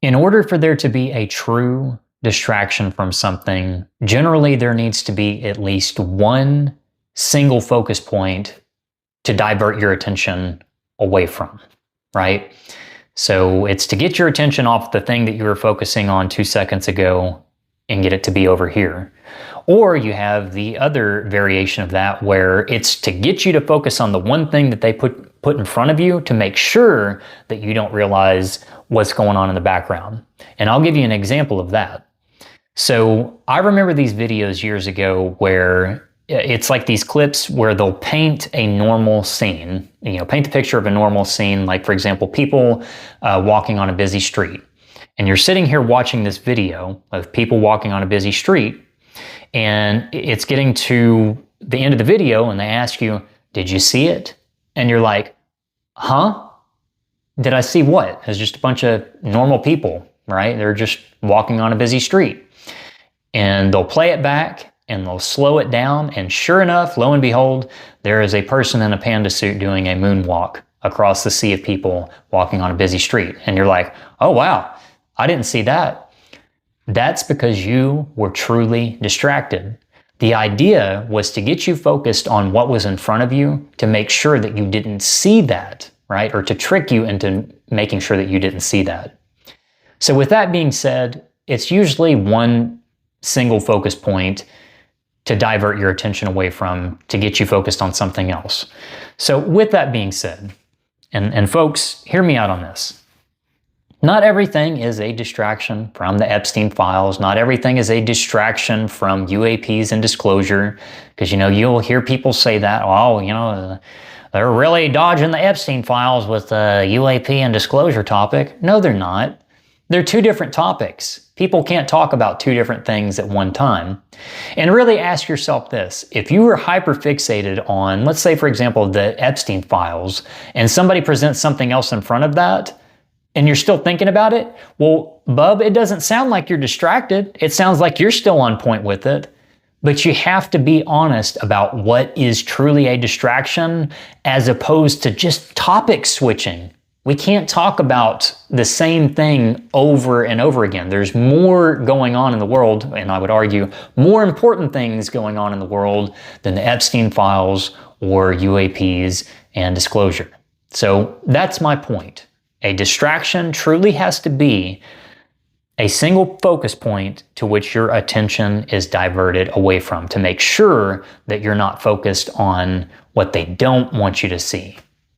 In order for there to be a true distraction from something, generally there needs to be at least one single focus point to divert your attention away from, right? So it's to get your attention off the thing that you were focusing on 2 seconds ago and get it to be over here. Or you have the other variation of that where it's to get you to focus on the one thing that they put in front of you to make sure that you don't realize what's going on in the background. And I'll give you an example of that. So I remember these videos years ago where it's like these clips where they'll paint a normal scene, paint the picture of a normal scene, like for example, people walking on a busy street. And you're sitting here watching this video of people walking on a busy street, and it's getting to the end of the video and they ask you, did you see it? And you're like, huh? Did I see what? It's just a bunch of normal people, right? They're just walking on a busy street. And they'll play it back and they'll slow it down. And sure enough, lo and behold, there is a person in a panda suit doing a moonwalk across the sea of people walking on a busy street. And you're like, oh wow, I didn't see that. That's because you were truly distracted. The idea was to get you focused on what was in front of you to make sure that you didn't see that, right? Or to trick you into making sure that you didn't see that. So with that being said, it's usually one single focus point to divert your attention away from, to get you focused on something else. So with that being said, and folks, hear me out on this. Not everything is a distraction from the Epstein files. Not everything is a distraction from UAPs and disclosure. Because, you'll hear people say that, oh, they're really dodging the Epstein files with the UAP and disclosure topic. No, they're not. They're two different topics. People can't talk about two different things at one time. And really ask yourself this. If you were hyperfixated on, let's say, for example, the Epstein files, and somebody presents something else in front of that, and you're still thinking about it, well, bub, it doesn't sound like you're distracted. It sounds like you're still on point with it. But you have to be honest about what is truly a distraction as opposed to just topic switching. We can't talk about the same thing over and over again. There's more going on in the world, and I would argue more important things going on in the world than the Epstein files or UAPs and disclosure. So that's my point. A distraction truly has to be a single focus point to which your attention is diverted away from to make sure that you're not focused on what they don't want you to see.